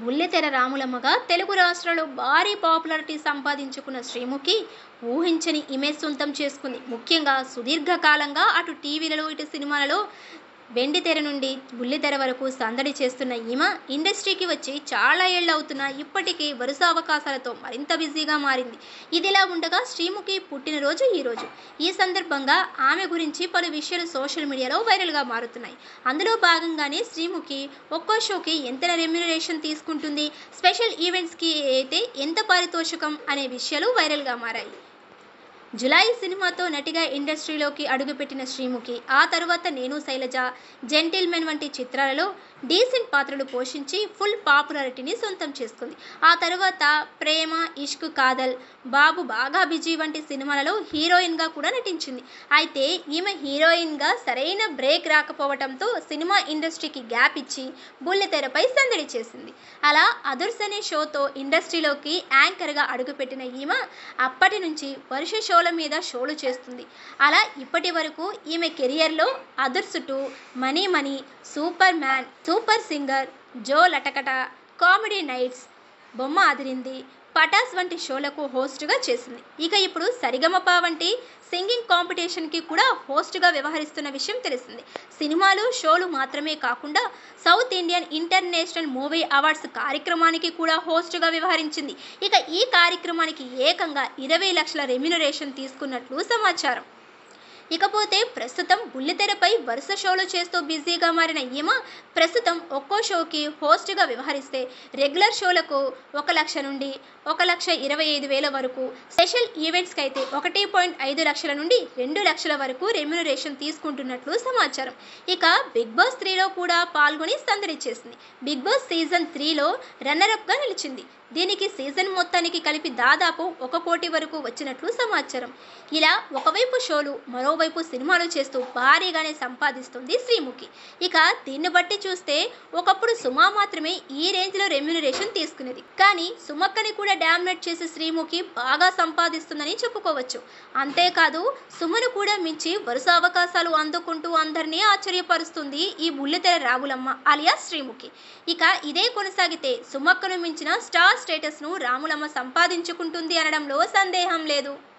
బుల్లితెర రాములమ్మగా తెలుగు రాష్ట్రాల్లో భారీ పాపులారిటీ సంపాదించుకున్న శ్రీముఖి ఊహించని ఇమేజ్ సొంతం చేసుకుంది. ముఖ్యంగా సుదీర్ఘకాలంగా అటు టీవీలలో ఇటు సినిమాలలో వెండితెర నుండి బుల్లితెర వరకు సందడి చేస్తున్న ఈమె ఇండస్ట్రీకి వచ్చి చాలా ఏళ్ళు అవుతున్నా ఇప్పటికీ వరుస అవకాశాలతో మరింత బిజీగా మారింది. ఇదిలా ఉండగా శ్రీముఖి పుట్టినరోజు ఈరోజు. ఈ సందర్భంగా ఆమె గురించి పలు విషయాలు సోషల్ మీడియాలో వైరల్గా మారుతున్నాయి. అందులో భాగంగానే శ్రీముఖి ఒక్కో షోకి ఎంత రెమ్యునరేషన్ తీసుకుంటుంది, స్పెషల్ ఈవెంట్స్కి అయితే ఎంత పారితోషికం అనే విషయాలు వైరల్గా మారాయి. జులై సినిమాతో నటిగా ఇండస్ట్రీలోకి అడుగుపెట్టిన శ్రీముఖి ఆ తర్వాత నేను శైలజ, జెంటిల్మెన్ వంటి చిత్రాలలో డీసెంట్ పాత్రలు పోషించి ఫుల్ పాపులారిటీని సొంతం చేసుకుంది. ఆ తర్వాత ప్రేమ, ఇష్క్, కాదల్, బాబు బాగా బిజీ వంటి సినిమాలలో హీరోయిన్గా కూడా నటించింది. అయితే ఈమె హీరోయిన్గా సరైన బ్రేక్ రాకపోవడంతో సినిమా ఇండస్ట్రీకి గ్యాప్ ఇచ్చి బుల్లితెరపై సందడి చేసింది. అలా అదుర్స్ అనే షోతో ఇండస్ట్రీలోకి యాంకర్గా అడుగుపెట్టిన ఈమె అప్పటి నుంచి వరుస షోల మీద షోలు చేస్తుంది. అలా ఇప్పటి వరకు ఈమె కెరియర్లో Adhurs 2, money money, super man, super singer, జో లటకట, కామెడీ నైట్స్, బొమ్మ అదిరింది, పటాస్ వంటి షోలకు హోస్ట్గా చేసింది. ఇక ఇప్పుడు సరిగమప వంటి సింగింగ్ కాంపిటీషన్కి కూడా హోస్ట్గా వ్యవహరిస్తున్న విషయం తెలిసింది. సినిమాలు, షోలు మాత్రమే కాకుండా south Indian international movie awards కార్యక్రమానికి కూడా హోస్ట్గా వ్యవహరించింది. ఇక ఈ కార్యక్రమానికి ఏకంగా 20 లక్షల రెమ్యునరేషన్ తీసుకున్నట్లు సమాచారం. ఇకపోతే ప్రస్తుతం బుల్లితెరపై వరుస షోలు చేస్తూ బిజీగా మారిన ఈమె ప్రస్తుతం ఒక్కో షోకి హోస్ట్గా వ్యవహరిస్తే రెగ్యులర్ షోలకు 1 లక్ష నుండి 1,25,000 వరకు, స్పెషల్ ఈవెంట్స్కి అయితే 1.5 లక్షల నుండి 2 లక్షల వరకు రెమ్యునరేషన్ తీసుకుంటున్నట్లు సమాచారం. ఇక బిగ్ బాస్ 3లో కూడా పాల్గొని సందడి చేసింది. బిగ్ బాస్ సీజన్ 3లో రన్నరప్గా నిలిచింది. దీనికి సీజన్ మొత్తానికి కలిపి దాదాపు 1 కోటి వరకు వచ్చినట్లు సమాచారం. ఇలా ఒకవైపు షోలు, మరోవైపు సినిమాలు చేస్తూ భారీగానే సంపాదిస్తుంది శ్రీముఖి. ఇక దీన్ని బట్టి చూస్తే ఒకప్పుడు సుమ మాత్రమే ఈ రేంజ్లో రెమ్యునరేషన్ తీసుకునేది. కానీ సుమక్కని కూడా డామినేట్ చేసే శ్రీముఖి బాగా సంపాదిస్తుందని చెప్పుకోవచ్చు. అంతేకాదు సుమను కూడా మించి వరుస అవకాశాలు అందుకుంటూ అందరినీ ఆశ్చర్యపరుస్తుంది ఈ బుల్లితెర రాములమ్మ అలియాస్ శ్రీముఖి. ఇక ఇదే కొనసాగితే సుమక్కను మించిన స్టార్ స్టేటస్ను రాములమ్మ సంపాదించుకుంటుంది అనడంలో సందేహం లేదు.